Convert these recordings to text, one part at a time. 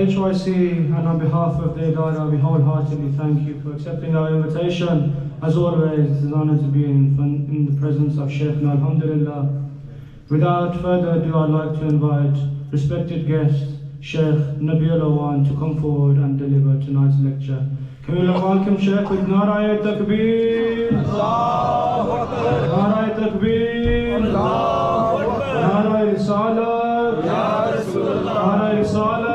HYC and on behalf of the Adara, we wholeheartedly thank you for accepting our invitation. As always, it is an honor to be in the presence of Sheikh. Alhamdulillah. Without further ado, I'd like to invite respected guest Sheikh Nabil to come forward and deliver tonight's lecture. Can we welcome Sheikh with Nara Takbir? Nara Takbir! Nara Risalat! Nara Risalat!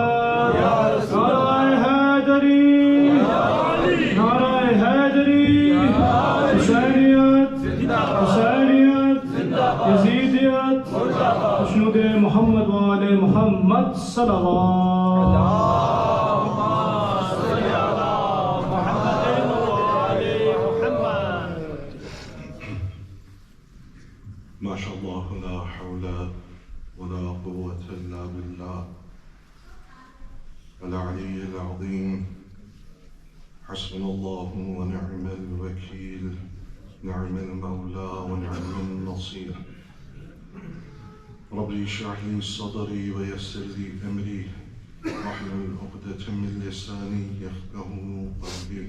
Nara Haidari! Nara Haidari! Husainiyat! Husainiyat! Yazidiyat! Ashnud Muhammad wa Ali Muhammad Salawat! ما شاء الله لا حول ولا قوة إلا بالله العلي العظيم حسبنا الله ونعم الوكيل نعم المولى ونعم النصير ربي اشرح لي صدري ويسر لي أمري واحلل عقدة من لساني يفقه قولي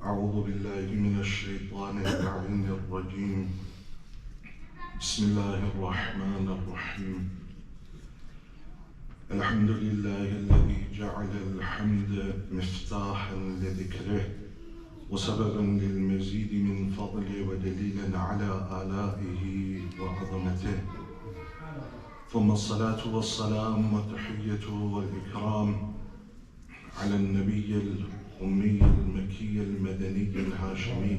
أعوذ بالله من الشيطان اللعين الرجيم بسم الله الرحمن الرحيم الحمد لله الذي جعل الحمد مفتاحا لذكره وسببا للمزيد من فضله ودليلا على آلائه وعظمته ثم الصلاة والسلام والتحية والإكرام على النبي الأمي المكي المدني الهاشمي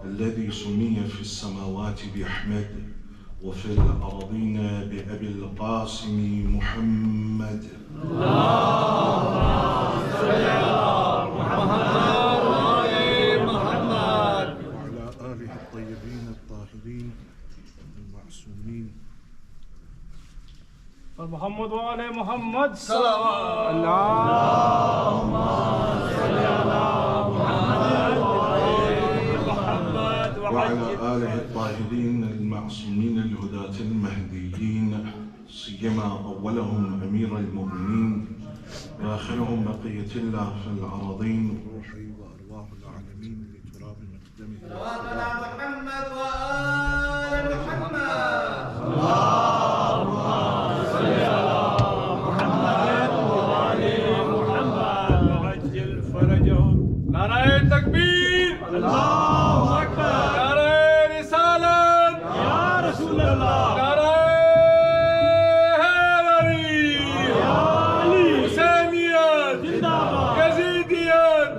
الذي سمي في السماوات بأحمد وفي الأرضين بأبي القاسم محمد اللهم صل على محمد وآل محمد وعلى آله الطيبين الطاهرين المعصومين محمد وآل محمد صلوات اللهم صل على محمد وآل محمد وعلى آله الطاهرين المعصومين الهداة المهديين سيما أولهم أمير المؤمنين وآخرهم بقية الله في الأراضين روحي وأرواح العالمين بتراب مقدمه صلوات على محمد وآل محمد اللهم صل على محمد وآل محمد وعجل فرجهم نعرة التكبير الله أكبر نعرة رسالة يا رسول الله نعرة هيدري يا علي حسينيات يزيديات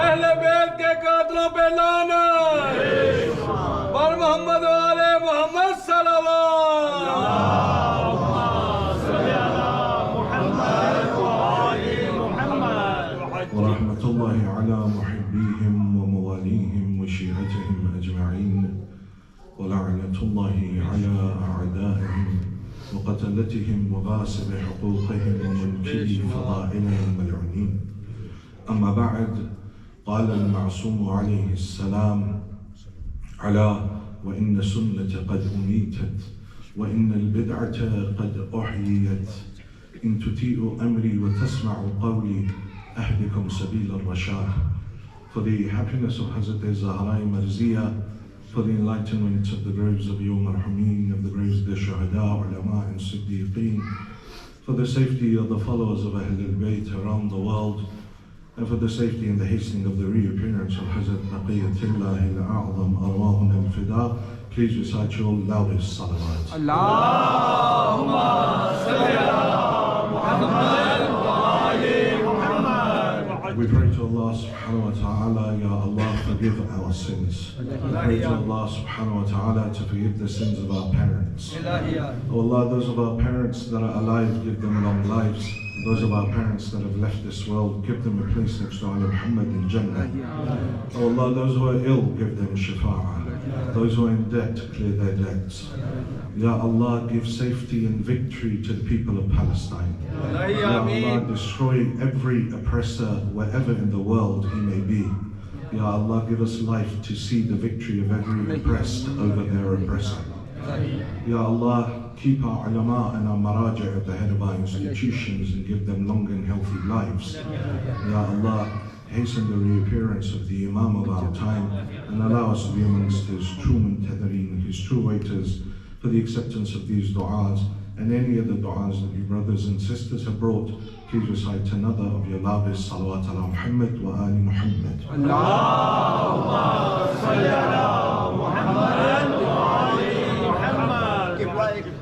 أهل بيت के कातलों पे लानत पर मोहम्मद वाले मोहम्मद सल्लल्लाहु ورحمة الله على محبيهم ومواليهم وشيعتهم أجمعين ولعنة الله على أعدائهم وقتلتهم وغاصب حقوقهم ومنكري فضائلهم ملعونين أما بعد قال المعصوم عليه السلام ألا وإن السنة قد أميتت وإن البدعة قد أحييت إن تطيعوا أمري وتسمعوا قولي أهدكم سبيل الرشاد. For the happiness of Hazrat Zahra Marziya, for the enlightenment of the graves of Yawm al-Hameen, of the graves of the Shuhada, Ulama and Siddiqeen, for the safety of the followers of Ahl al-Bayt around the world, and for the safety and the hastening of the reappearance of Hazrat Baqiyatullah al-A'zam Arwahun al-Fida, please recite your loudest salawat. Allahumma salli ala Muhammad wa ali Muhammad. We pray to Allah subhanahu wa ta'ala, Ya Allah, forgive our sins. We pray to Allah subhanahu wa ta'ala to forgive the sins of our parents. Oh Allah, those of our parents that are alive, give them long lives. Those of our parents that have left this world, give them a place next to Ali Muhammad in Jannah. Oh Allah, those who are ill, give them shafa'ah. Those who are in debt, clear their debts. Ya Allah, give safety and victory to the people of Palestine. Ya Allah, destroy every oppressor wherever in the world he may be. Ya Allah, give us life to see the victory of every oppressed over their oppressor. Ya Allah, keep our ulama and our maraja at the head of our institutions and give them long and healthy lives. Ya Allah, hasten the reappearance of the Imam of our time and allow us to be amongst his true muntadhareen, his true waiters, for the acceptance of these du'as and any other du'as that you brothers and sisters have brought. Please recite another of your loudest salawat ala Muhammad wa ali Muhammad. Allahumma salli ala Muhammad wa ali Muhammad.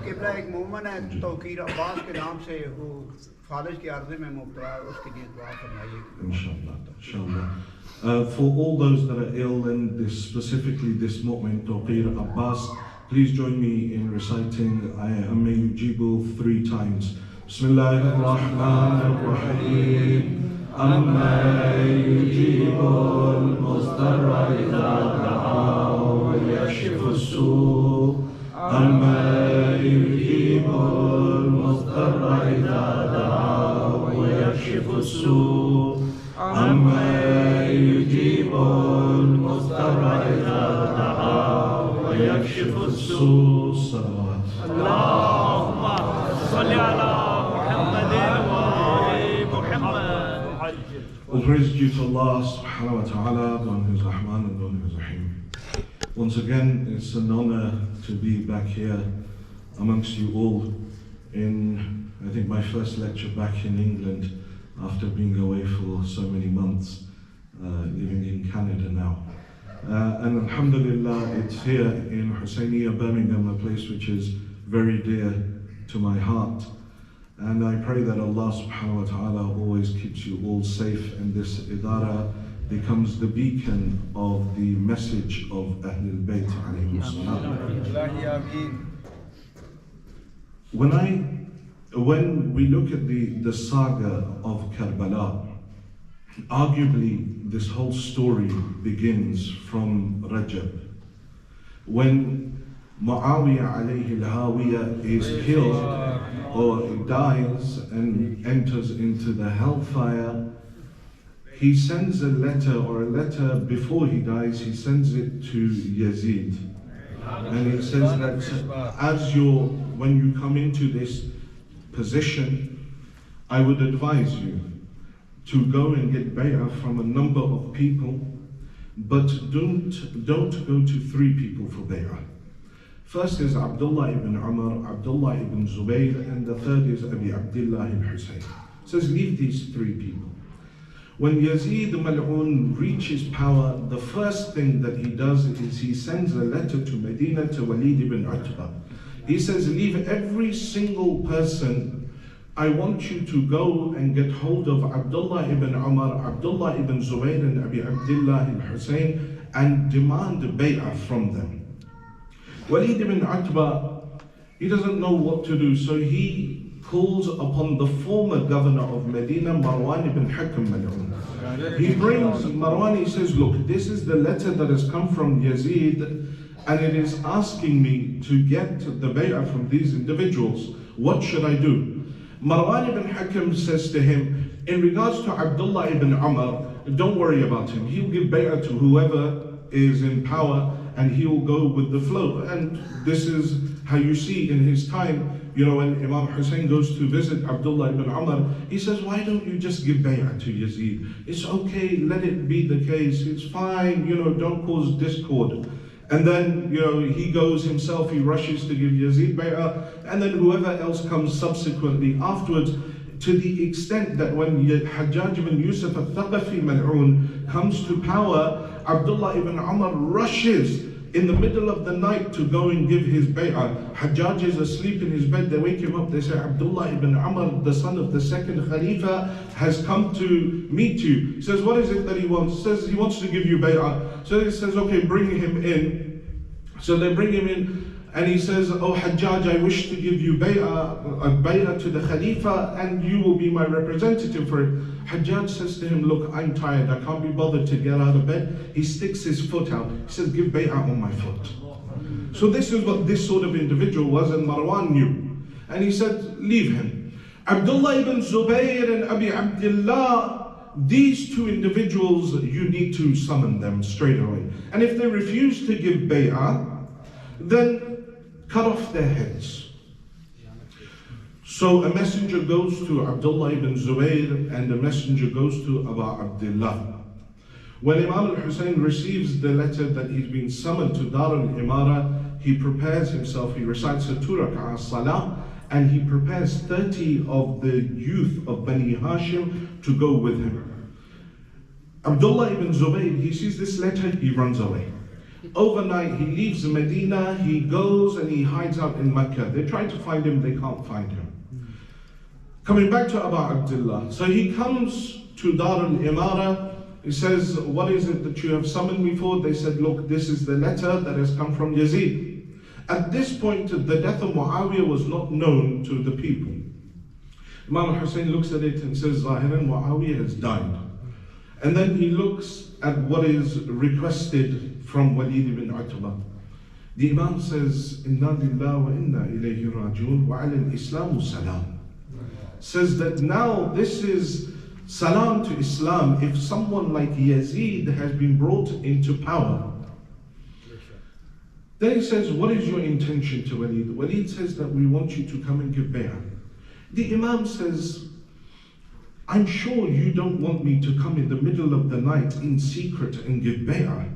किबला एक मोमन है तौकीर अब्बास के नाम से वो फालिज के अर्ज़े में मुब्तला है, उसके लिए दुआ फरमाइए। Inshallah, inshallah. For all those that are ill and specifically this mu'min Tawqir Abbas, please join me in reciting Amma Yujibu 3 times. Bismillahir Rahmanir Rahim. Amma Yujibu al-Mustarra idha da'a wa yakshifu as-su'. Amma Yujibu al-Mustarra idha da'a wa yakshifu as-su'. Amma Yujibu al-Mustarra idha da'a ويكشف السوء. صلوات. اللهم صل على محمد وآل محمد. All praise due to Allah subhanahu wa ta'ala, the one who is Rahman and the one who is Rahim. Once again, it's an honor to be back here amongst you all in, I think, my first lecture back in England after being away for so many months, living in Canada now. And alhamdulillah, it's here in Husseiniya, Birmingham, a place which is very dear to my heart. And I pray that Allah subhanahu wa ta'ala always keeps you all safe and this idara becomes the beacon of the message of Ahlul Bayt alayhim salam. When we look at the saga of Karbala, arguably, this whole story begins from Rajab. When Muawiyah alayhi al-Hawiyah is killed or dies and enters into the hellfire, he sends a letter before he dies, he sends it to Yazid. And he says that when you come into this position, I would advise you to go and get bay'ah from a number of people, but don't go to 3 people for bay'ah. First is Abdullah ibn Umar, Abdullah ibn Zubayr, and the third is Abi Abdullah al-Husayn. Says leave these 3 people. When Yazid Mal'un reaches power, the first thing that he does is he sends a letter to Medina to Walid ibn Utbah. He says leave every single person. I want you to go and get hold of Abdullah ibn Umar, Abdullah ibn Zubayr and Abi Abdullah al-Husayn and demand a bay'ah from them. Walid ibn Utbah, he doesn't know what to do, so he calls upon the former governor of Medina, Marwan ibn Hakam Mal'un. He brings Marwan, he says, look, this is the letter that has come from Yazid and it is asking me to get the bay'ah from these individuals. What should I do? Marwan ibn Hakam says to him, in regards to Abdullah ibn Umar, don't worry about him. He'll give bay'ah to whoever is in power and he'll go with the flow. And this is how you see in his time, when Imam Hussein goes to visit Abdullah ibn Umar, he says, why don't you just give bay'ah to Yazid? It's okay, let it be the case. It's fine, don't cause discord. And then, he goes himself, he rushes to give Yazid bay'ah, and then whoever else comes subsequently afterwards, to the extent that when Hajjaj ibn Yusuf al-Thaqafi Mal'un comes to power, Abdullah ibn Umar rushes in the middle of the night to go and give his bay'ah. Hajjaj is asleep in his bed, they wake him up, they say, Abdullah ibn Umar, the son of the second Khalifa, has come to meet you. He says, what is it that he wants? He says, he wants to give you bay'ah. So he says, okay, bring him in. So they bring him in, and he says, oh Hajjaj, I wish to give you bay'ah to the Khalifa, and you will be my representative for it. Hajjaj says to him, look, I'm tired, I can't be bothered to get out of bed. He sticks his foot out. He says, give bay'ah on my foot. So this is what this sort of individual was, and Marwan knew. And he said, leave him. Abdullah ibn Zubayr and Abi Abdullah, these 2 individuals, you need to summon them straight away. And if they refuse to give bay'ah, then cut off their heads. So a messenger goes to Abdullah ibn Zubayr and a messenger goes to Abu Abdullah. When Imam al-Hussein receives the letter that he's been summoned to Dar al-Imara, he prepares himself, he recites a 2 rak'ah salah, and he prepares 30 of the youth of Bani Hashim to go with him. Abdullah ibn Zubayr, he sees this letter, he runs away. Overnight, he leaves Medina, he goes and he hides out in Mecca. They try to find him, they can't find him. Coming back to Abu Abdullah, so he comes to Dar al-Imara. He says, what is it that you have summoned me for? They said, look, this is the letter that has come from Yazid. At this point, the death of Muawiyah was not known to the people. Imam al-Hussein looks at it and says, Zahiran, Muawiyah has died. And then he looks at what is requested from Walid ibn Utbah. The Imam says, Inna lillah wa inna ilayhi rajiun wa ala al-Islamu salam. Says that now this is salam to Islam if someone like Yazid has been brought into power. Then he says, what is your intention to Walid? Walid says that we want you to come and give bay'ah. The Imam says, I'm sure you don't want me to come in the middle of the night in secret and give bay'ah.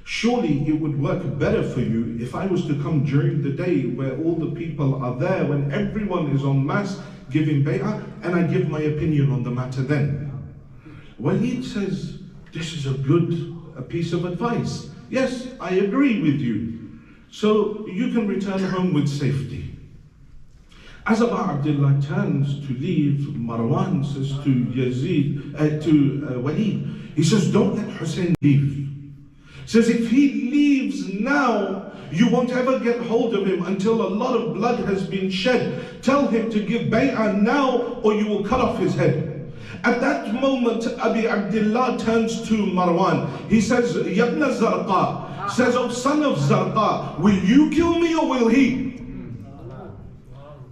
Surely it would work better for you if I was to come during the day where all the people are there, when everyone is en masse giving bay'ah, and I give my opinion on the matter then. Walid says, this is a piece of advice. Yes, I agree with you. So you can return home with safety. As Abu Abdullah turns to leave, Marwan says to Walid, he says, don't let Hussein leave. Says if he leaves now, you won't ever get hold of him until a lot of blood has been shed. Tell him to give bay'ah now or you will cut off his head. At that moment, Abu Abdullah turns to Marwan. He says, Yabna Zarqa, says, oh son of Zarqa, will you kill me or will he?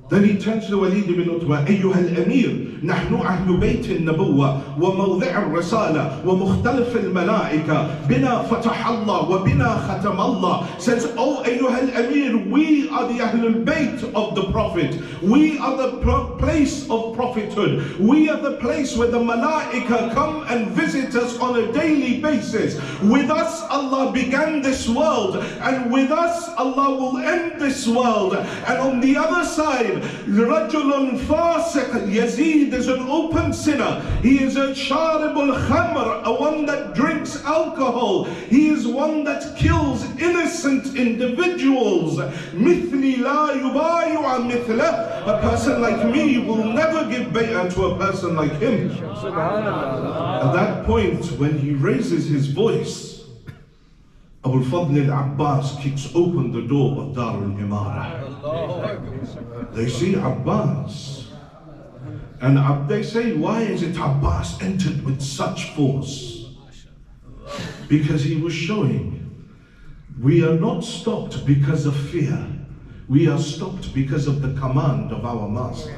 Then he turns to Walid ibn Utbah, أيها الأمير نحن أهل بيت النبوة وموضع الرسالة ومختلف الملائكة بنا فتح الله وبنا ختم الله. Says, oh أيها الأمير, we are the Ahlul Bayt of the Prophet. We are the place of prophethood. We are the place where the Malaika come and visit us on a daily basis. With us Allah began this world, and with us Allah will end this world. And on the other side, رجل فاسق, Yazid is an open sinner. He is a sharibul khamr, a one that drinks alcohol. He is one that kills innocent individuals. مثلي لا يبايع مثله. A person like me will never give bay'ah to a person like him. At that point, when he raises his voice, Abu al-Fadl al-Abbas kicks open the door of Dar al-Imara. They see Abbas, and they say, why is it Abbas entered with such force? Because he was showing, we are not stopped because of fear. We are stopped because of the command of our master.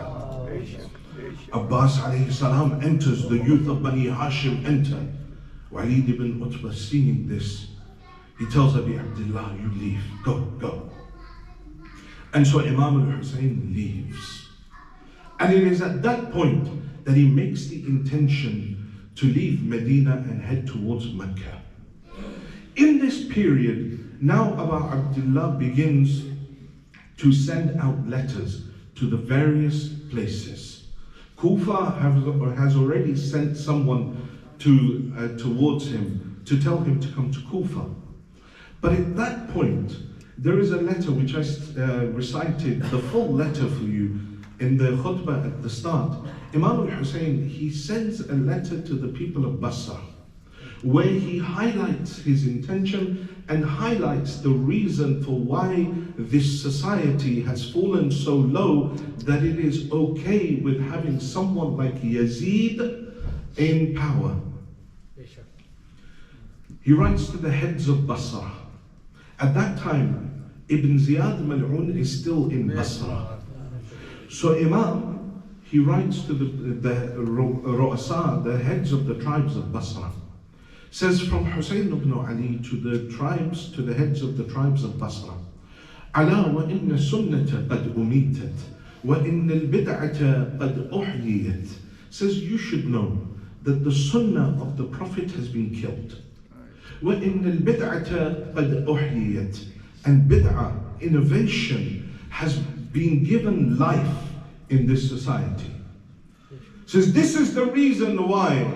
Abbas alayhi salam enters, the youth of Bani Hashim enter. Walid ibn Utbah, seeing this, he tells Abu Abdullah, you leave, go. And so Imam al-Hussein leaves. And it is at that point that he makes the intention to leave Medina and head towards Mecca. In this period, now Abu Abdullah begins to send out letters to the various places. Kufa has already sent someone towards him to tell him to come to Kufa. But at that point, there is a letter which I recited the full letter for you in the khutbah at the start. Imam al-Hussein, he sends a letter to the people of Basra where he highlights his intention and highlights the reason for why this society has fallen so low that it is okay with having someone like Yazid in power. He writes to the heads of Basra. At that time, Ibn Ziyad Mal'un is still in Basra. So Imam, he writes to the Ru'asa, the heads of the tribes of Basra. Says from Hussein ibn Ali to the heads of the tribes of Basra. Ala wa inna sunnata qad umitat وَإِنَّ الْبِدْعَةَ قَدْ أُحْيِيَتْ. Says you should know that the sunnah of the Prophet has been killed. وَإِنَّ الْبِدْعَةَ قَدْ أُحْيِيَتْ. And bid'ah, innovation, has been given life in this society. Says this is the reason why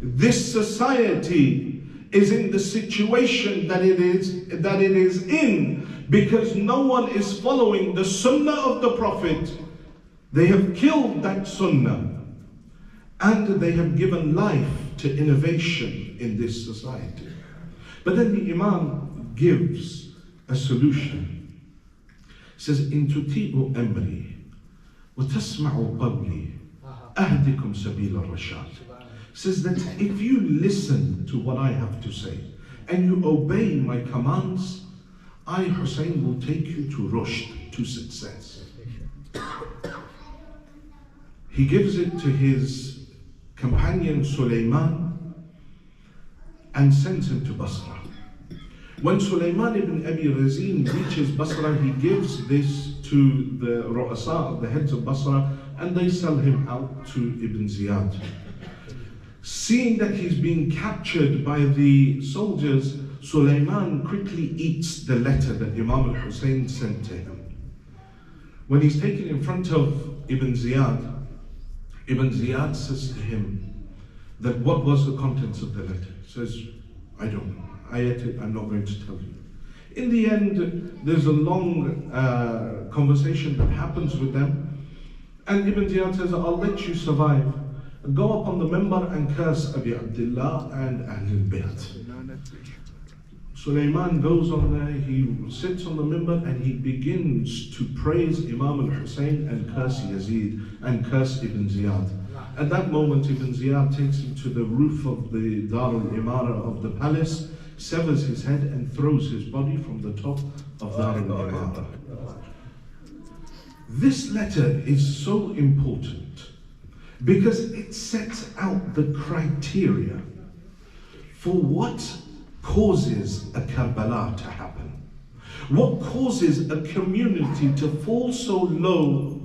this society is in the situation that it is in, because no one is following the sunnah of the Prophet. They have killed that sunnah and they have given life to innovation in this society. But then the Imam gives a solution. He says, إن تطيعوا أمري وتسمعوا قولي أهدكم سبيل الرشاد. Says that if you listen to what I have to say and you obey my commands, I, Hussein, will take you to rushd, to success. He gives it to his companion Sulaiman and sends him to Basra. When Sulaiman ibn Abi Razin reaches Basra, he gives this to the Ru'asa, the heads of Basra, and they sell him out to Ibn Ziyad. Seeing that he's being captured by the soldiers, Sulaiman quickly eats the letter that Imam al-Hussein sent to him. When he's taken in front of Ibn Ziyad says to him that what was the contents of the letter? He says, I don't know. I ate it, I'm not going to tell you. In the end, there's a long conversation that happens with them. And Ibn Ziyad says, I'll let you survive. Go up on the minbar and curse Abi Abdullah and Ahlul Bayt. Sulaiman goes on there, he sits on the minbar and he begins to praise Imam al-Hussein and curse Yazid and curse Ibn Ziyad. At that moment, Ibn Ziyad takes him to the roof of the Dar al-Imara of the palace, severs his head and throws his body from the top of Dar al-Imara. This letter is so important because it sets out the criteria for what causes a Karbala to happen. What causes a community to fall so low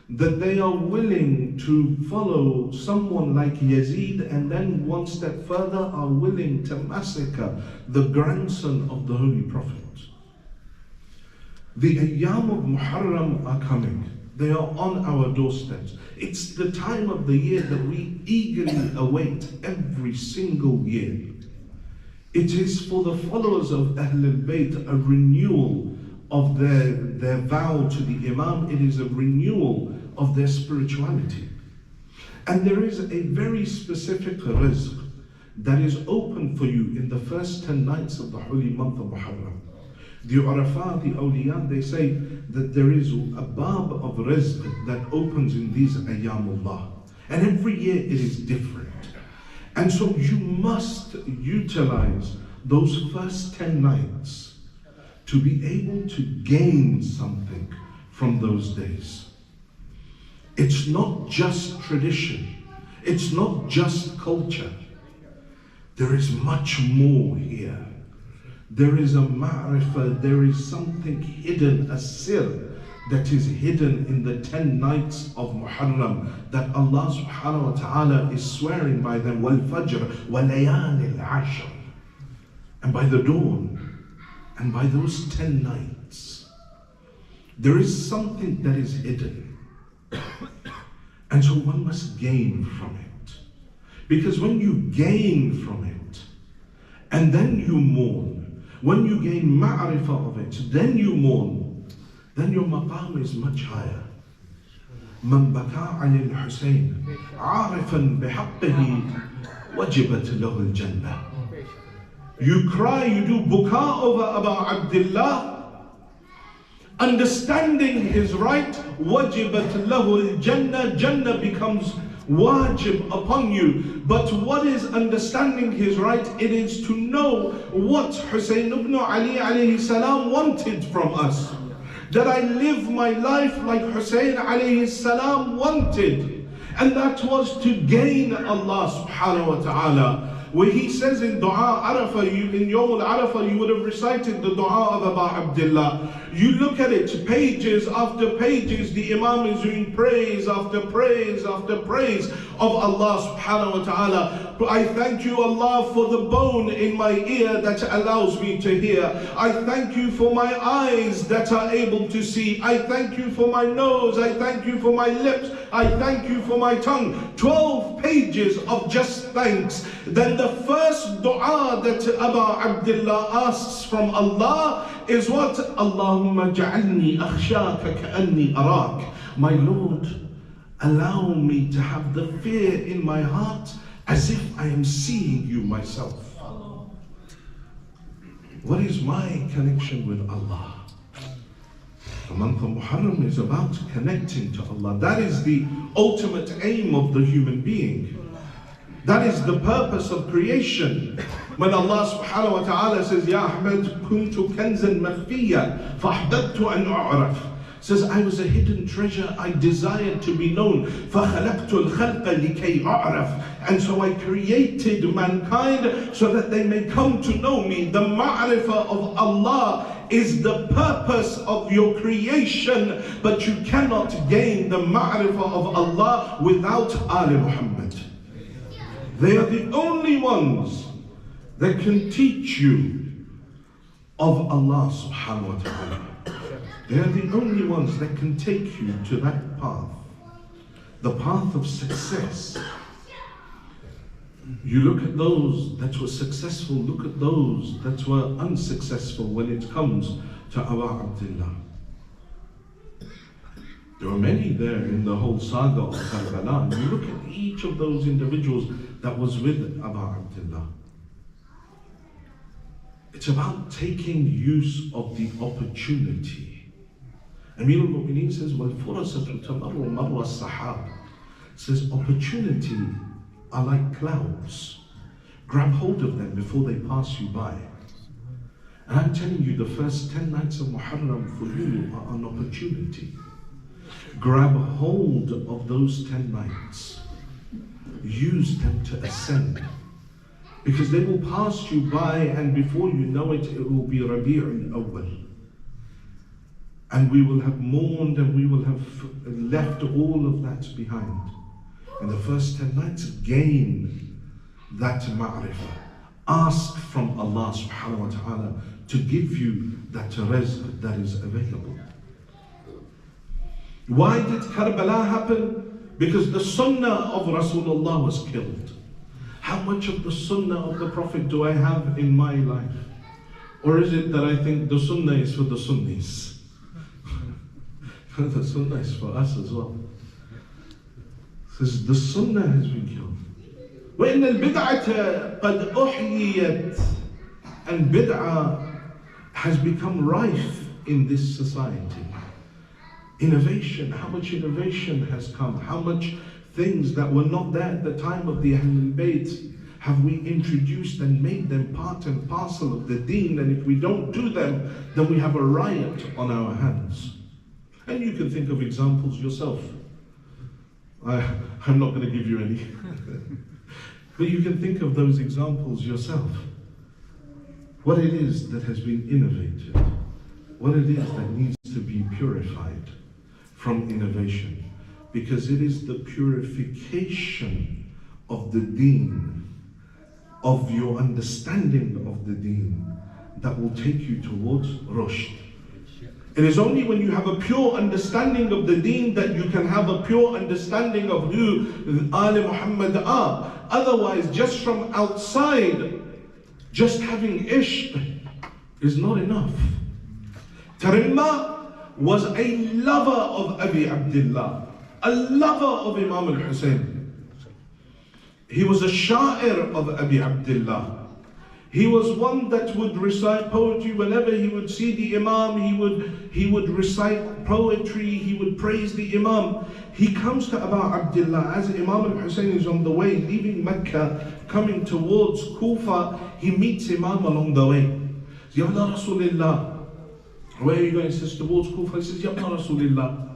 that they are willing to follow someone like Yazid, and then one step further are willing to massacre the grandson of the Holy Prophet. The Ayyam of Muharram are coming. They are on our doorsteps. It's the time of the year that we eagerly await every single year. It is for the followers of Ahlul Bayt a renewal of their vow to the Imam. It is a renewal of their spirituality. And there is a very specific rizq that is open for you in the first 10 nights of the holy month of Muharram. The Urafah, the awliya, they say that there is a bab of rizq that opens in these ayyamullah. And every year it is different. And so you must utilize those first 10 nights to be able to gain something from those days. It's not just tradition. It's not just culture. There is much more here. There is a ma'rifah, there is something hidden, a sir that is hidden in the 10 nights of Muharram that Allah subhanahu wa ta'ala is swearing by them, wal fajr wa layalil ashr, and by the dawn and by those 10 nights. There is something that is hidden. And so one must gain from it. Because when you gain from it, and then you mourn, when you gain ma'rifah of it, then you mourn, then your maqam is much higher. من بكى عن الحسين عارفا بحقه وجبت له الجنة. You cry, you do buka over Abu Abdullah, understanding his right, wajibat lahu al-jannah, Jannah becomes wajib upon you. But what is understanding his right? It is to know what Hussein ibn Ali alayhi salam wanted from us. That I live my life like Hussein alayhi salam wanted. And that was to gain Allah subhanahu wa ta'ala. Where he says in Dua Arafah, in Yawm al-Arafah, you would have recited the Dua of Abu Abdullah. You look at it, pages after pages, the Imam is doing praise after praise after praise of Allah subhanahu wa ta'ala. I thank you, Allah, for the bone in my ear that allows me to hear. I thank you for my eyes that are able to see. I thank you for my nose. I thank you for my lips. I thank you for my tongue. 12 pages of just thanks. Then the first dua that Abu Abdullah asks from Allah is what? Allahumma ja'alni akhshaka ka'anni arak. My Lord, allow me to have the fear in my heart as if I am seeing you myself. What is my connection with Allah? The month of Muharram is about connecting to Allah. That is the ultimate aim of the human being. That is the purpose of creation. When Allah subhanahu wa ta'ala says, Ya Ahmed, kuntu kanzan makhfiya, fahbabtu an u'raf. Says, I was a hidden treasure, I desired to be known. فَخَلَقْتُ الْخَلْقَ لِكَيْ أَعْرَفْ. And so I created mankind so that they may come to know me. The ma'rifah of Allah is the purpose of your creation, but you cannot gain the ma'rifah of Allah without Ali Muhammad. They are the only ones that can teach you of Allah subhanahu wa ta'ala. They are the only ones that can take you to that path, the path of success. You look at those that were successful, look at those that were unsuccessful when it comes to Abu Abdullah. There are many there in the whole saga of Karbala. You look at each of those individuals that was with Abu Abdullah. It's about taking use of the opportunity. Amir al-Mu'mineen says, وَالْفُرَسَةُ تَمَرُّ مَرَّ السَّحَابِ. Says, opportunity are like clouds. Grab hold of them before they pass you by. And I'm telling you, the first 10 nights of Muharram for you are an opportunity. Grab hold of those 10 nights. Use them to ascend. Because they will pass you by, and before you know it, it will be Rabi'ul Awwal. And we will have mourned and we will have left all of that behind. In the first 10 nights, gain that ma'rifah. Ask from Allah subhanahu wa ta'ala to give you that rizq that is available. Why did Karbala happen? Because the sunnah of Rasulullah was killed. How much of the sunnah of the Prophet do I have in my life? Or is it that I think the sunnah is for the Sunnis? The sunnah is for us as well. Says the sunnah has been killed. وَإِنَّ الْبِدْعَةَ قَدْ أُحْيِيَتْ. And bid'ah has become rife in this society. Innovation, how much innovation has come? How much things that were not there at the time of the Ahlul Bayt have we introduced and made them part and parcel of the deen? And if we don't do them, then we have a riot on our hands. And you can think of examples yourself. I'm not going to give you any. But you can think of those examples yourself. What it is that has been innovated. What it is that needs to be purified from innovation. Because it is the purification of the deen, of your understanding of the deen, that will take you towards rushd. It is only when you have a pure understanding of the deen that you can have a pure understanding of who Ali Muhammad are. Otherwise, just from outside, just having ishq is not enough. Tarimma was a lover of Abi Abdullah, a lover of Imam al-Hussein. He was a sha'ir of Abi Abdullah. He was one that would recite poetry. Whenever he would see the Imam, he would recite poetry, he would praise the Imam. He comes to Abu Abdullah as Imam al-Hussein is on the way, leaving Mecca, coming towards Kufa. He meets Imam along the way. Ya Rasulullah, where are you going? He says, towards Kufa. He says, Ya Rasulullah,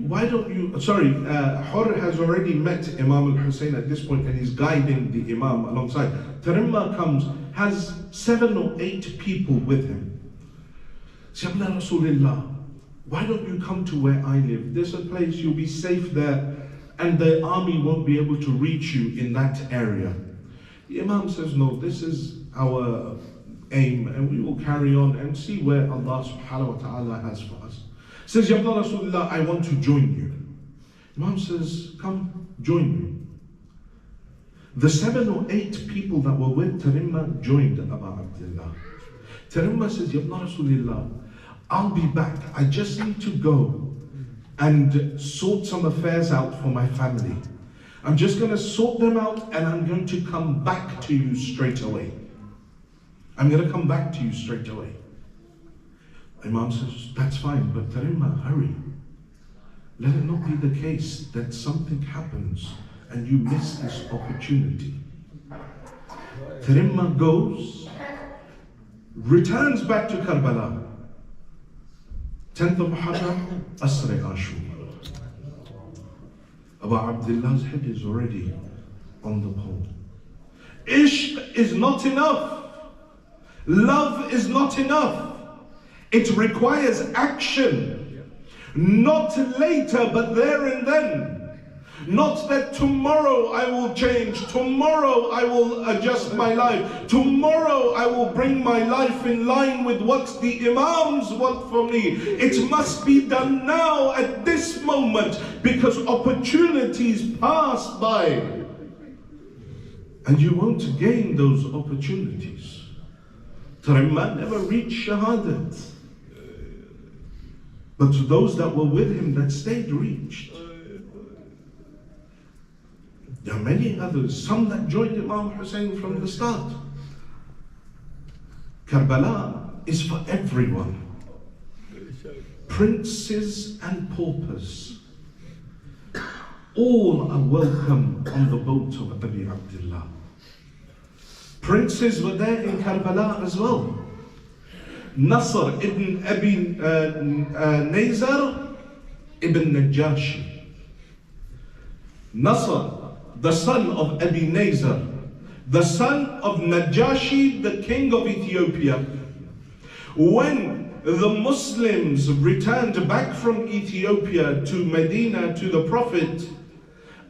why don't you, Hur has already met Imam al-Hussein at this point and he's guiding the Imam alongside. Tarimma comes, has 7 or 8 people with him. Said, Ya Rasulullah, why don't you come to where I live? There's a place, you'll be safe there, and the army won't be able to reach you in that area. The Imam says, no, this is our aim, and we will carry on and see where Allah subhanahu wa ta'ala has for us. Says, Ya Rasulullah, I want to join you. Imam says, come, join me. The 7 or 8 people that were with Tarimma joined Abu Abdullah. Tarimma says, Ya Rasulullah, I'll be back. I just need to go and sort some affairs out for my family. I'm just going to sort them out and I'm going to come back to you straight away. I'm going to come back to you straight away. Imam says, that's fine, but Tarimma, hurry. Let it not be the case that something happens and you miss this opportunity. Tarimma goes, returns back to Karbala. 10th of Muharram, Asra Ashura. Abu Abdullah's head is already on the pole. Ishq is not enough. Love is not enough. It requires action. Not later, but there and then. Not that tomorrow I will change, tomorrow I will adjust my life, tomorrow I will bring my life in line with what the Imams want for me. It must be done now at this moment because opportunities pass by and you won't gain those opportunities. Tarimma never reached Shahadat, but those that were with him that stayed reached. There are many others, some that joined Imam Hussein from the start. Karbala is for everyone. Princes and paupers, all are welcome on the boat of Abi Abdullah. Princes were there in Karbala as well. Nasr ibn Abi Nazar ibn Najashi. Nasr, the son of Abi Nazar, the son of Najashi, the king of Ethiopia. When the Muslims returned back from Ethiopia to Medina to the Prophet,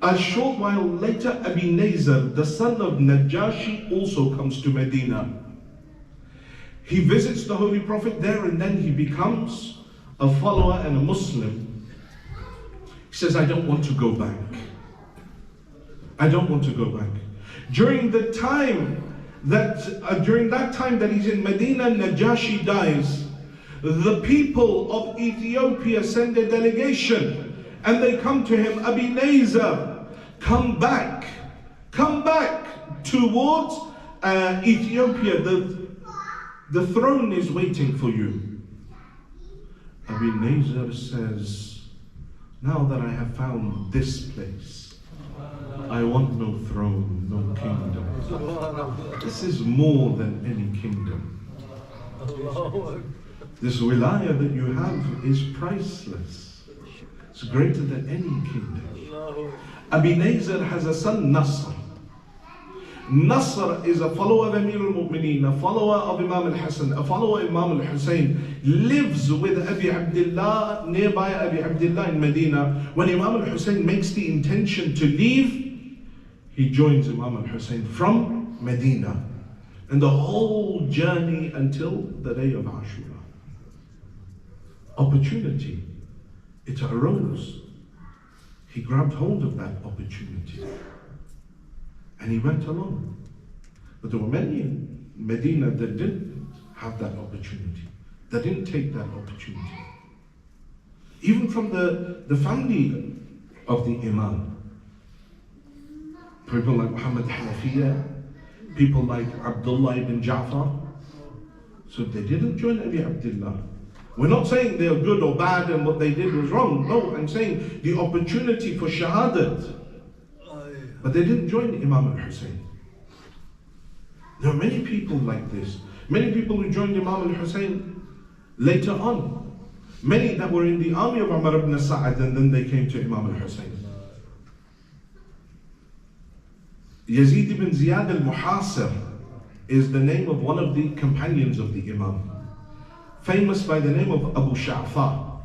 a short while later Abi Nazar, the son of Najashi, also comes to Medina. He visits the Holy Prophet there and then he becomes a follower and a Muslim. He says, I don't want to go back. I don't want to go back. During that time that he's in Medina, Najashi dies. The people of Ethiopia send a delegation and they come to him, Abi Nazar, come back towards Ethiopia. The throne is waiting for you. Abi Nazar says, now that I have found this place, I want no throne, no kingdom. This is more than any kingdom. This wilayah that you have is priceless. It's greater than any kingdom. Abi Nazar has a son, Nasr. Nasr is a follower of Amir al-Mu'mineen, a follower of Imam al-Hasan, a follower of Imam al-Hussein, lives with Abi Abdullah, nearby Abi Abdullah in Medina. When Imam al-Hussein makes the intention to leave, he joins Imam al-Hussein from Medina. And the whole journey until the day of Ashura. Opportunity, it arose. He grabbed hold of that opportunity. And he went along. But there were many in Medina that didn't have that opportunity. That didn't take that opportunity. Even from the family of the Imam. People like Muhammad Hanafiya, people like Abdullah ibn Ja'far. So they didn't join Abi Abdullah. We're not saying they're good or bad and what they did was wrong. No, I'm saying the opportunity for Shahadat. But they didn't join Imam al-Hussein. There are many people like this. Many people who joined Imam al-Hussein later on. Many that were in the army of Umar ibn Sa'ad and then they came to Imam al-Hussein. Yazid ibn Ziyad al-Muhasir is the name of one of the companions of the Imam. famous by the name of Abu Sha'fa.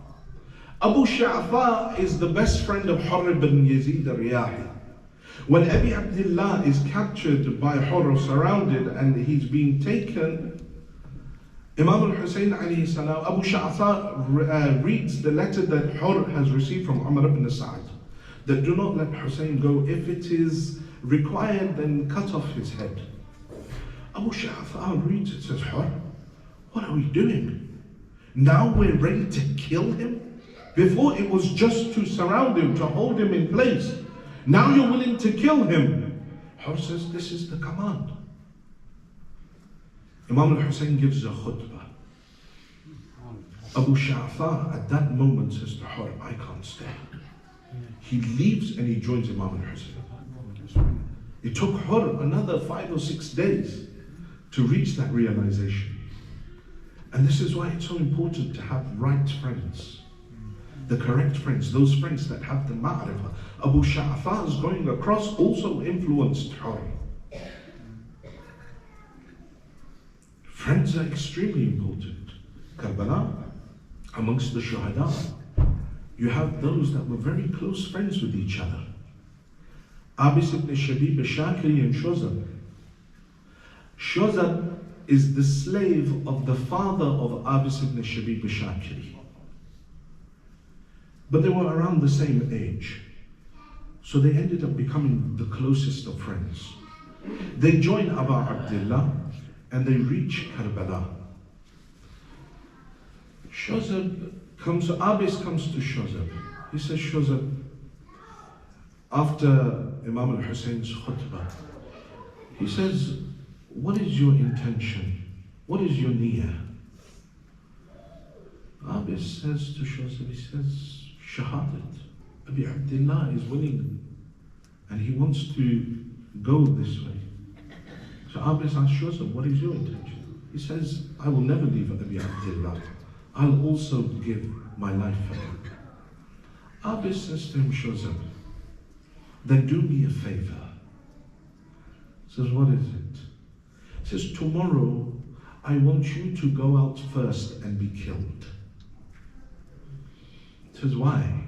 Abu Sha'fa is the best friend of Hurr ibn Yazid al-Riyahi. When Abi Abdullah is captured by Hurr, surrounded, and he's being taken, Imam al-Hussein alayhi salam, Abu Sha'fa reads the letter that Hurr has received from Umar ibn Sa'd, that do not let Hussein go. If it is required, then cut off his head. Abu Sha'fa reads it, says, Hurr, what are we doing? Now we're ready to kill him? Before it was just to surround him, to hold him in place. Now you're willing to kill him. Hurr says, this is the command. Imam al-Hussein gives a khutbah. Abu Sha'fa at that moment says to Hurr, I can't stay. He leaves and he joins Imam al-Hussein. It took Hurr another 5 or 6 days to reach that realization. And this is why it's so important to have right friends. The correct friends, those friends that have the ma'rifah. Abu Sha'fa's going across also influenced Hurr. Friends are extremely important. Karbala, amongst the shuhada, you have those that were very close friends with each other. Abis ibn Shabib al-Shakiri and Shuzab. Shuzab is the slave of the father of Abis ibn Shabib al-Shakiri. But they were around the same age. So they ended up becoming the closest of friends. They join Abu Abdullah and they reach Karbala. Abis comes to Shuzab. He says, Shuzab, after Imam al-Hussein's khutbah, he says, what is your intention? What is your niyyah? Abis says to Shuzab, he says, Shahadat. Abi Abdullah is willing and he wants to go this way. So Abis asks Shuzab, what is your intention? He says, I will never leave Abi Abdullah. I'll also give my life for him. Abis says to him, Shuzab, then do me a favor. He says, what is it? He says, tomorrow I want you to go out first and be killed. He says, why?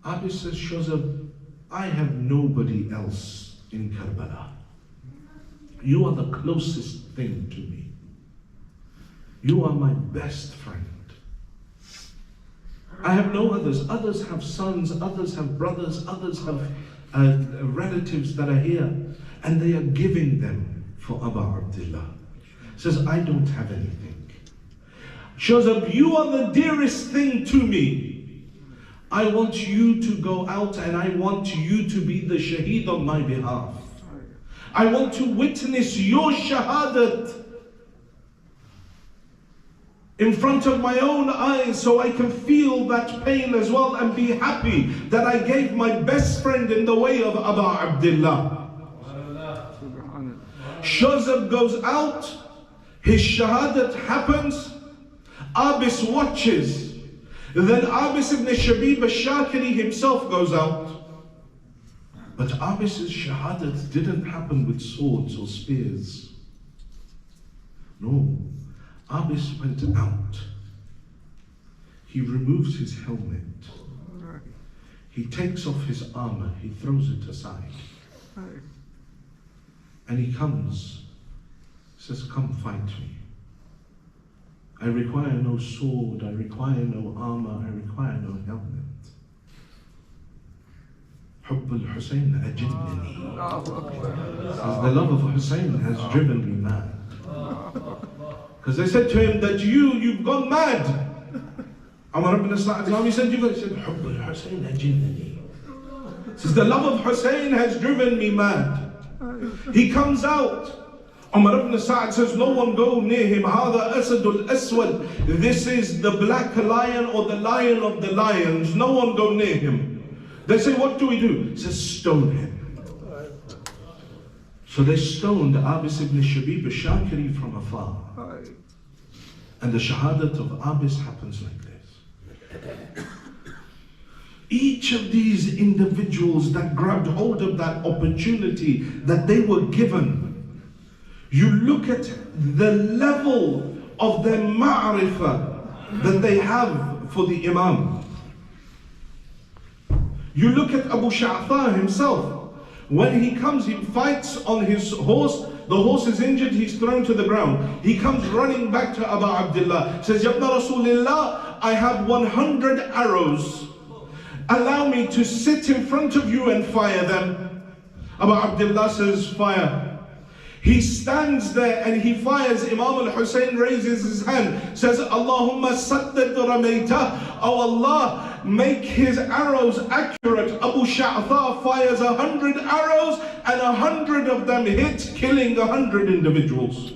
Abis says, Shuzab, I have nobody else in Karbala. You are the closest thing to me. You are my best friend. I have no others. Others have sons, others have brothers, others have relatives that are here, and they are giving them for Abu Abdullah. Says, I don't have anything. Shuzab, you are the dearest thing to me. I want you to go out and I want you to be the shaheed on my behalf. I want to witness your shahadat in front of my own eyes so I can feel that pain as well and be happy that I gave my best friend in the way of Abu Abdullah. Shuzab goes out, his shahadat happens, Abis watches. Then Abis ibn Shabib al-Shakiri himself goes out. But Abis's shahadat didn't happen with swords or spears. No, Abis went out. He removes his helmet. He takes off his armor, he throws it aside. And he comes, says, come fight me. I require no sword, I require no armor, I require no helmet. حب الحسين أجنني. The love of Hussein has driven me mad. Because they said to him that you've gone mad. Umar ibn Sa'd, he said, حب الحسين أجنني. Says the love of Hussein has driven me mad. He comes out. Umar ibn Sa'd says, no one go near him. هذا أسد الأسود. This is the black lion or the lion of the lions. No one go near him. They say, what do we do? He says, stone him. So they stoned Abis ibn Shabib al-Shakiri from afar. And the shahadat of Abis happens like this. Each of these individuals that grabbed hold of that opportunity that they were given, you look at the level of their ma'rifah that they have for the Imam. You look at Abu Sha'tha himself. When he comes, he fights on his horse. The horse is injured, he's thrown to the ground. He comes running back to Abu Abdullah. Says, Ya ibn Rasulillah, I have 100 arrows. Allow me to sit in front of you and fire them. Abu Abdullah says, fire. He stands there and he fires. Imam al-Hussein raises his hand, says, Allahumma saddad ramaytah. Oh Allah, make his arrows accurate. Abu Sha'tha fires 100 arrows and 100 of them hit, killing 100 individuals.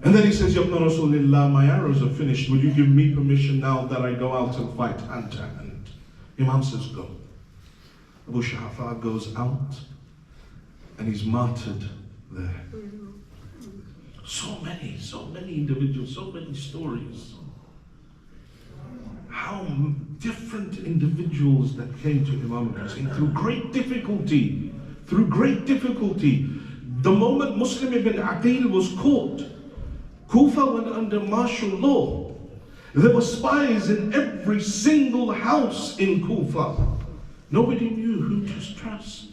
And then he says, Ya ibn Rasulillah, my arrows are finished. Will you give me permission now that I go out and fight hand to hand? Imam says, go. Abu Sha'tha goes out and he's martyred there. So many individuals, so many stories. How different individuals that came to Imam Hussein through great difficulty. The moment Muslim ibn Aqil was caught, Kufa went under martial law. There were spies in every single house in Kufa. Nobody knew who to trust.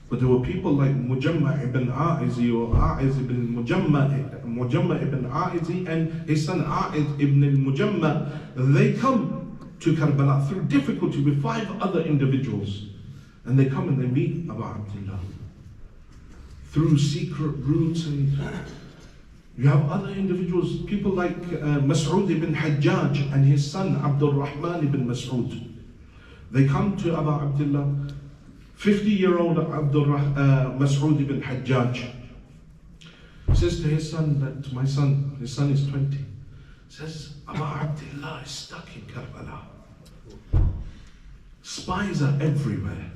But there were people like Mujamma ibn A'izi or A'iz ibn Mujamma ibn A'izi and his son A'iz ibn al-Mujamma. They come to Karbala through difficulty with 5 other individuals. And they come and they meet Abu Abdullah through secret routes. And you have other individuals, people like Mas'ud ibn Hajjaj and his son Abdul Rahman ibn Mas'ud. They come to Abu Abdullah. 50-year-old Mas'ud ibn Hajjaj says to his son that his son is 20, says, Abu Abdullah is stuck in Karbala. Spies are everywhere.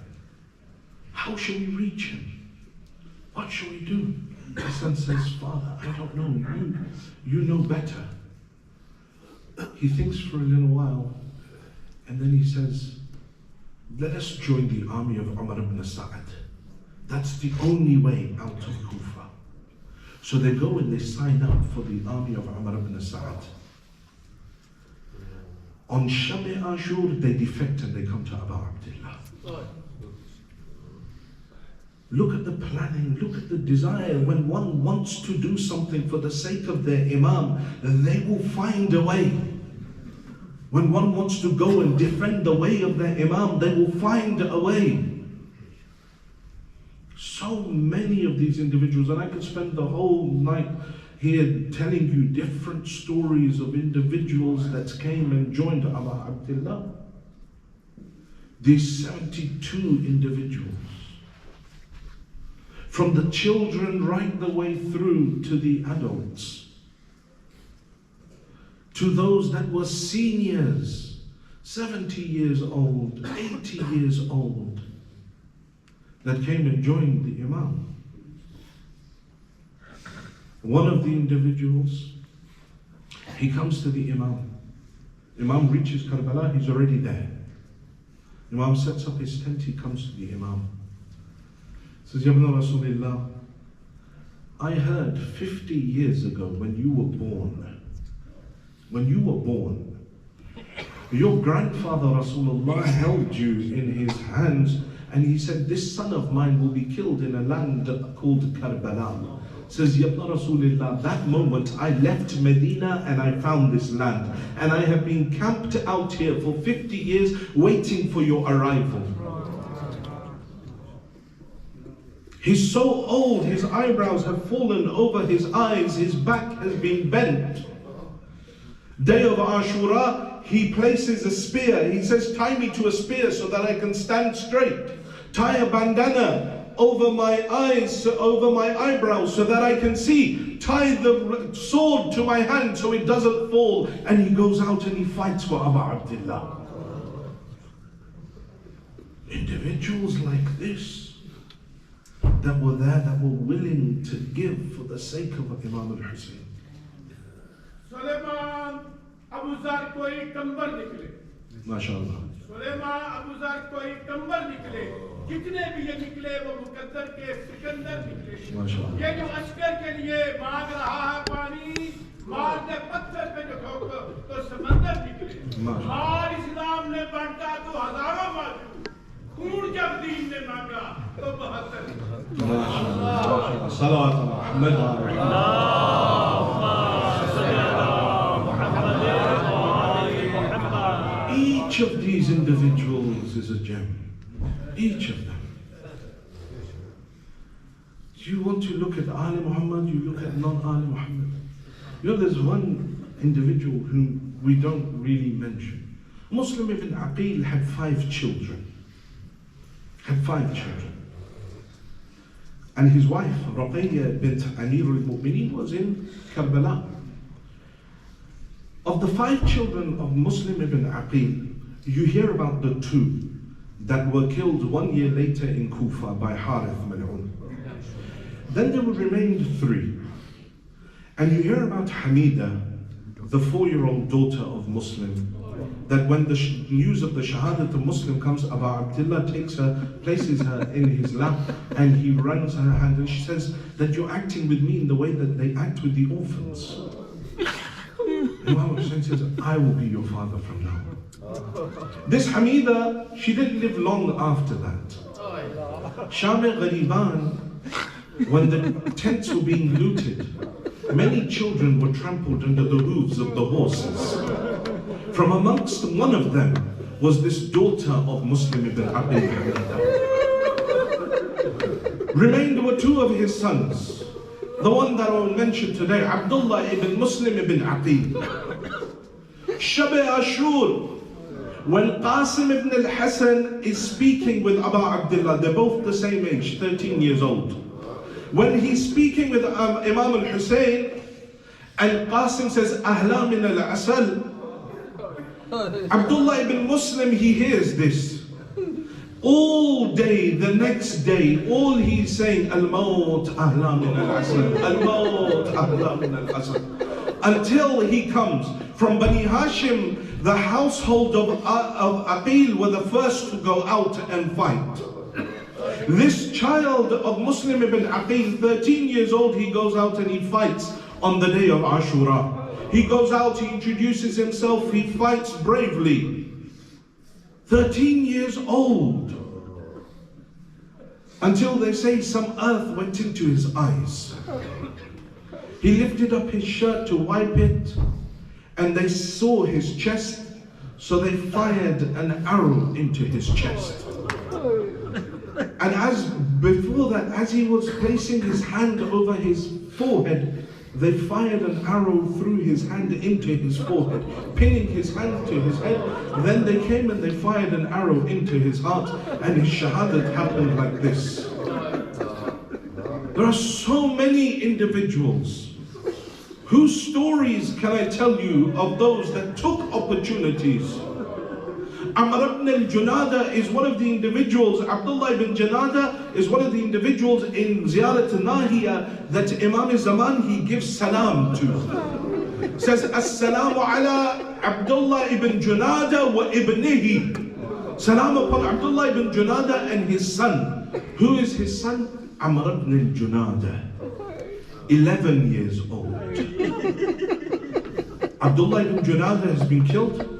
How shall we reach him? What shall we do? His son says, Father, I don't know, you know better. He thinks for a little while and then he says, let us join the army of Umar ibn Sa'ad. That's the only way out of Kufa. So they go and they sign up for the army of Umar ibn Sa'ad. On Shab-e Ashur, they defect and they come to Abu Abdullah. Look at the planning, look at the desire. When one wants to do something for the sake of their Imam, they will find a way. When one wants to go and defend the way of their Imam, they will find a way. So many of these individuals, and I could spend the whole night here telling you different stories of individuals that came and joined Abu Abdullah. These 72 individuals, from the children right the way through to the adults, to those that were seniors, 70 years old, 80 years old, that came and joined the Imam. One of the individuals, he comes to the Imam. Imam reaches Karbala, he's already there. Imam sets up his tent, he comes to the Imam. Says, Ya ibn Rasulillah, I heard 50 years ago when you were born, your grandfather Rasulullah held you in his hands and he said, this son of mine will be killed in a land called Karbala. Says, Ya ibn Rasulillah, that moment I left Medina and I found this land. And I have been camped out here for 50 years waiting for your arrival. He's so old, his eyebrows have fallen over his eyes, his back has been bent. Day of Ashura, he places a spear. He says, tie me to a spear so that I can stand straight. Tie a bandana over my eyes, over my eyebrows so that I can see. Tie the sword to my hand so it doesn't fall. And he goes out and he fights for Abu Abdullah. Individuals like this that were there, that were willing to give for the sake of Imam al-Hussein. Suleiman Abu Zar koi kambar nikle. MashaAllah. सुलेमा Abuzar कोई कंबर निकले, जितने भी ये निकले वो मुकद्दर के सिकंदर निकले। ये जो लश्कर के लिए मांग रहा है पानी, मार दे पत्थर पे जो ठोको तो समंदर निकले। और इस्लाम ने बांटा तो हजारों मांगे, खून जब दीन ने मांगा तो 72। Each of these individuals is a gem. Each of them. You want to look at Ali Muhammad, you look at non-Ali Muhammad. You know, there's one individual whom we don't really mention. Muslim ibn Aqil had 5 children. Had 5 children. And his wife, Ruqayya bint Amir al-Mu'mineen, was in Karbala. Of the 5 children of Muslim ibn Aqil, you hear about the 2 that were killed 1 year later in Kufa by Harith Mal'un. Then there would remain 3. And you hear about Hamida, the 4-year-old daughter of Muslim, that when the news of the Shahadat of Muslim comes, Abu Abdullah takes her, places her in his lap, and he wrings her hand, and she says that you're acting with me in the way that they act with the orphans. Imam Hussain says, I will be your father from now on. This Hamida, she didn't live long after that. Sham-e Ghariban, when the tents were being looted, many children were trampled under the hooves of the horses. From amongst one of them was this daughter of Muslim ibn Aqil. Remained were 2 of his sons. The one that I will mention today, Abdullah ibn Muslim ibn Aqil. Shab-e Ashur, when Qasim ibn al-Hasan is speaking with Abu Abdullah, they're both the same age, 13 years old. When he's speaking with Imam al-Hussein, and Qasim says, Ahla min al-Asal, Abdullah ibn Muslim, he hears this. All day, the next day, all he's saying, Al-Maut Ahla min al-Asal, Al-Maut Ahla min al-Asal. Until he comes from Bani Hashim, the household of Aqil were the first to go out and fight. This child of Muslim ibn Aqil, 13 years old, he goes out and he fights on the day of Ashura. He goes out, he introduces himself, he fights bravely. 13 years old. Until they say some earth went into his eyes. He lifted up his shirt to wipe it, and they saw his chest, so they fired an arrow into his chest. And as before that, as he was placing his hand over his forehead, they fired an arrow through his hand into his forehead, pinning his hand to his head. Then they came and they fired an arrow into his heart, and his shahadat happened like this. There are so many individuals whose stories can I tell you of those that took opportunities. Amr ibn al-Junada is one of the individuals, Abdullah ibn Junada is one of the individuals in Ziyarat al-Nahiya that Imam al-Zaman, he gives salam to. Says, As-salamu ala Abdullah ibn Junada wa ibnihi. Salam upon Abdullah ibn Junada and his son. Who is his son? Amr ibn al-Junada. 11 years old. Abdullah ibn Junada has been killed.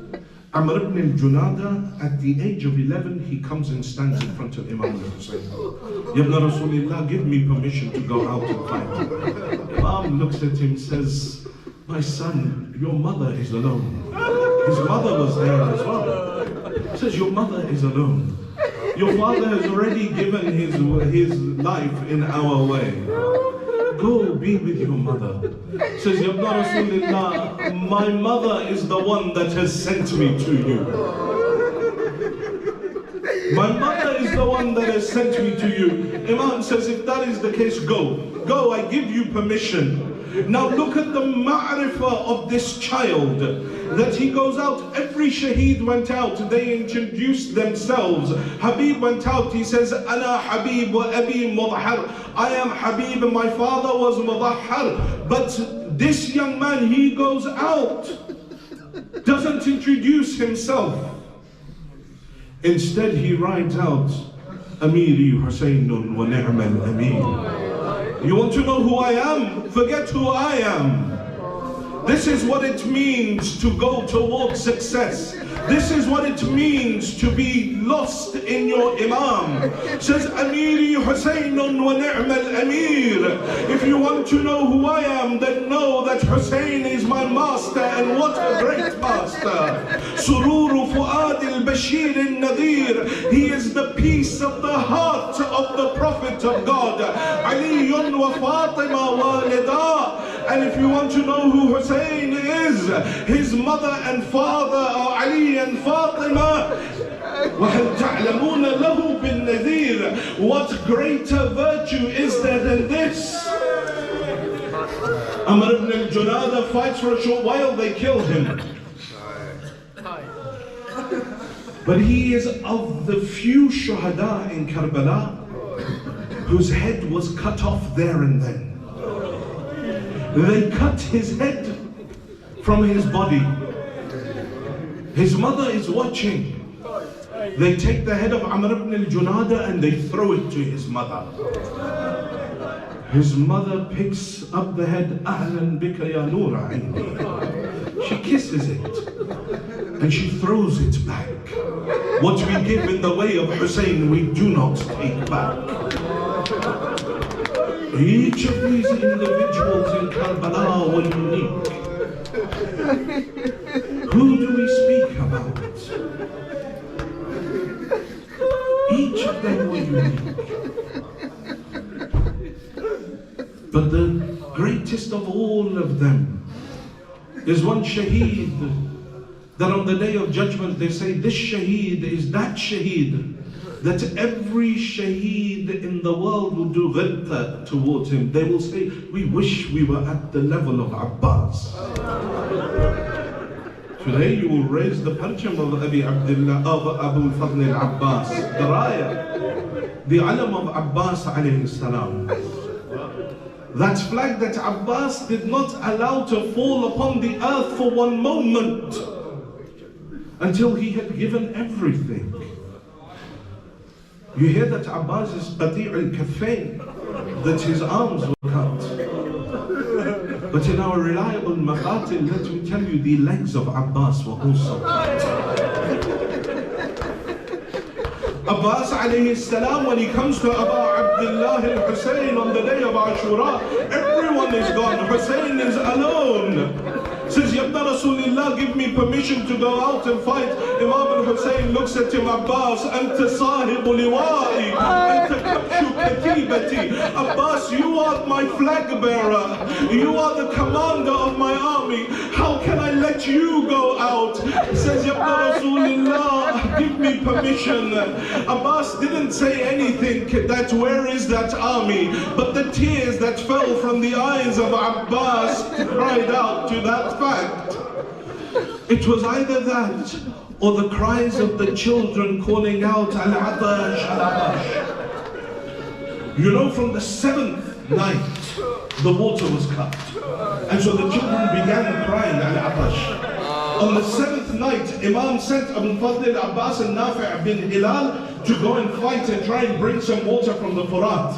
Amr ibn al-Junada, at the age of 11, he comes and stands in front of Imam al-Hussein. Yabna Rasulillah, give me permission to go out and fight. Imam looks at him and says, my son, your mother is alone. His mother was there as well. He says, your mother is alone. Your father has already given his life in our way. Go be with your mother. Says, Yabna Rasulillah, my mother is the one that has sent me to you. My mother is the one that has sent me to you. Imam says, if that is the case, go. Go, I give you permission. Now look at the ma'rifah of this child. That he goes out, every shaheed went out, they introduced themselves. Habib went out, he says, Ana Habib wa Abi Mudhar. I am Habib and my father was Mudhar. But this young man, he goes out, doesn't introduce himself. Instead, he writes out, Amiri Husaynun wa ni'mal Amir. You want to know who I am? Forget who I am. This is what it means to go towards success. This is what it means to be lost in your Imam. Says Amiri Husaynun wa ni'mal Amir. If you want to know who I am, then know that Hussein is my master, and what a great master. Sururu Fuad al-Bashir al-Nadir. He is the peace of the heart of the Prophet of God. Aliyun wa Fatima walida. And if you want to know who Hussein is, his mother and father are Ali and Fatima. وَهَلْ تَعْلَمُونَ لَهُ بِالنَّذِيرِ. What greater virtue is there than this? Amr ibn al-Junada fights for a short while, they kill him. But he is of the few shuhada in Karbala whose head was cut off there and then. They cut his head from his body. His mother is watching. They take the head of Amr ibn al-Junada and they throw it to his mother. His mother picks up the head, Ahlan bika ya Noora indi. She kisses it and she throws it back. What we give in the way of Hussein, we do not take back. Each of these individuals in Karbala were unique. Who do we speak about? Each of them were unique. But the greatest of all of them is one shaheed that on the day of judgment they say, this shaheed is that shaheed that every shaheed in the world will do ghibta towards him. They will say, we wish we were at the level of Abbas. Today you will raise the percham of Abu al-Fadl al-Abbas, the raya, the alam of Abbas alayhi salam. That flag that Abbas did not allow to fall upon the earth for one moment until he had given everything. You hear that Abbas is Qati' al-Kaffayn, that his arms were cut. But in our reliable maqatil, let me tell you, the legs of Abbas were also cut. Abbas alayhi salam, when he comes to Abu Abdullah al-Hussein on the day of Ashura, everyone is gone, Hussein is alone. Says, Ya Ibn Rasulillah, give me permission to go out and fight. Imam al-Hussein looks at him, Abbas, Anta sahibu liwa'i, Anta kabshu katibati. Abbas, you are my flag bearer. You are the commander of my army. How can I let you go out? Says, Ya Ibn Rasulillah, give me permission. Abbas didn't say anything that where is that army, but the tears that fell from the eyes of Abbas cried out to that fact. It was either that or the cries of the children calling out Al-Atash, Al-Atash. You know, from the 7th night the water was cut, and so the children began crying Al-Atash. On the 7th night, Imam sent Abu Fadl Abbas and Nafi' bin Hilal to go and fight and try and bring some water from the Furat.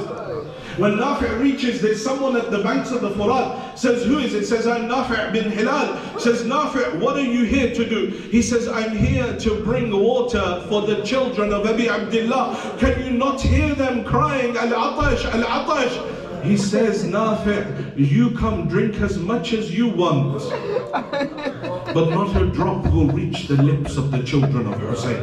When Nafi' reaches, there's someone at the banks of the Furat. Says, who is it? Says, I'm Nafi' bin Hilal. Says, Nafi', what are you here to do? He says, I'm here to bring water for the children of Abi Abdullah. Can you not hear them crying, Al-Atash, Al-Atash? He says, Nafi', you come drink as much as you want, but not a drop will reach the lips of the children of Hussein.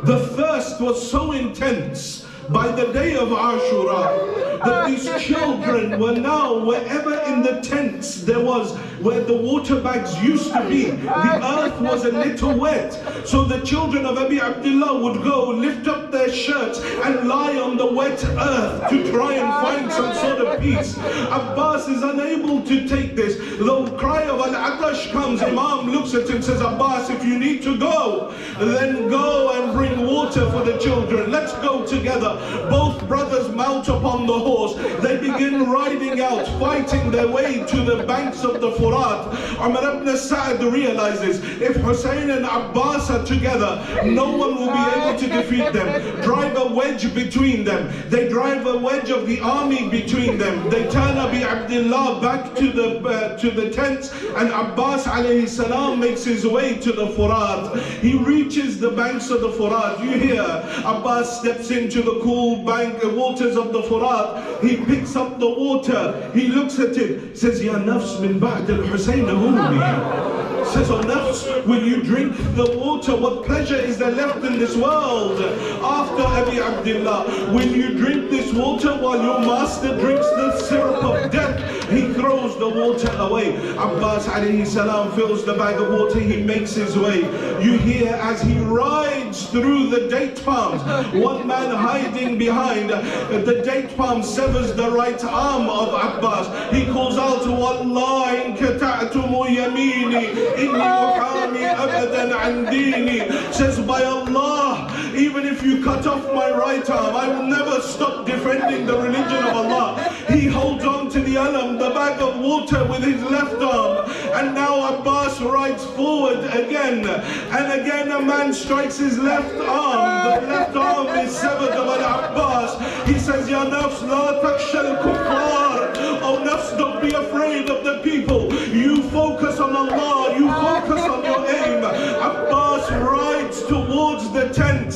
The thirst was so intense by the day of Ashura that these children were now, wherever in the tents there was, where the water bags used to be, the earth was a little wet. So the children of Abi Abdullah would go, lift up their shirts and lie on the wet earth to try and find some sort of peace. Abbas is unable to take this. The cry of Al-Atash comes, Imam looks at him and says, Abbas, if you need to go, then go and bring water for the children. Let's go brought together. Both brothers mount upon the horse. They begin riding out, fighting their way to the banks of the Furat. Umar ibn Sa'd realizes if Hussein and Abbas are together, no one will be able to defeat them. Drive a wedge between them. They drive a wedge of the army between them. They turn Abi Abdullah back to the tents, and Abbas alayhi salam makes his way to the Furat. He reaches the banks of the Furat. You hear Abbas steps into the cool waters of the Furat. He picks up the water. He looks at it. Says, Ya nafs min ba'd al-Husayn humi. Says, oh nafs, will you drink the water? What pleasure is there left in this world after Abi Abdullah? Will you drink this water while your master drinks the syrup of death? He throws the water away. Abbas alayhi salam fills the bag of water. He makes his way. You hear as he rides through the date palms, one man hiding behind the date palm severs the right arm of Abbas. He calls out, Wallah in kata'tumu yamini inni uhami abadan an dini. Says, by Allah, even if you cut off my right arm, I will never stop defending the religion of Allah. He holds on to the alam, the bag of water, with his left arm. And now Abbas rides forward again. And again a man strikes his left arm. The left arm is severed by Abbas. He says, Ya nafs la takshal kuffar. Oh nafs, don't be afraid of the people. You focus on Allah. You focus on your aim. Abbas rides towards the tent.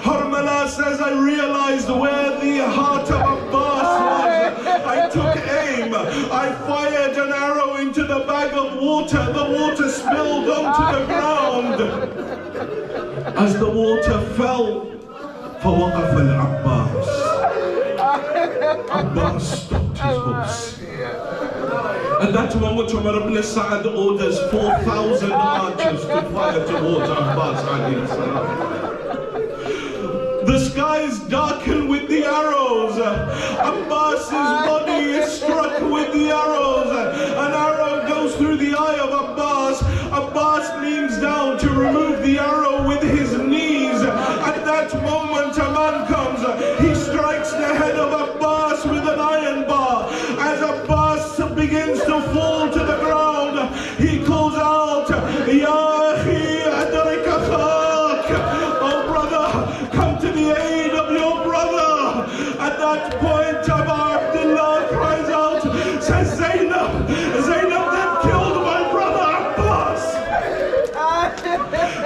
Harmala says, I realized where the heart of Abbas was. I took aim. I fired an arrow into the bag of water. The water spilled onto the ground. As the water fell, فوقف العباس. Abbas stopped his horse. At that moment, Umar ibn Sa'd orders 4,000 archers to fire towards Abbas alayhi salam. The skies darken with the arrows. Abbas's body is struck with the arrows. An arrow goes through the eye of Abbas. Abbas leans down to remove the arrow with his knees. At that moment, a man comes. He strikes the head of Abbas with an iron bar. As Abbas begins to fall to the ground, he calls out, Ya akhi adrik akhak. Oh brother, come to the aid of your brother. At that point, Abu Abdullah cries out, says, Zainab, they've killed my brother Abbas.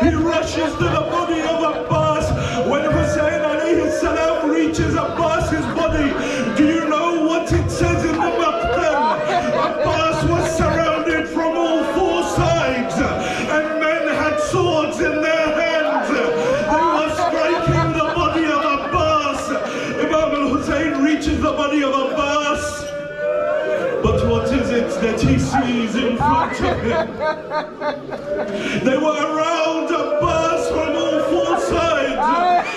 He rushes to the body of Abbas. When Hussein alayhi salam reaches Abbas's body, do you know what it says in the Maqtal? Abbas was surrounded from all four sides, and men had swords in their hands. They were striking the body of Abbas. Imam al-Hussein reaches the body of Abbas. But what is it that he sees in front of him? They were around Abbas from all four sides.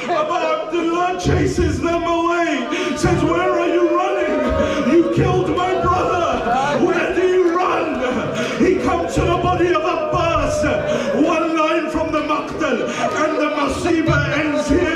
Abu Abdullah chases them away, says, where are you running? You killed my brother. Where do you run? He comes to the body of Abbas. One line from the Maqtal, and the Masiba ends here.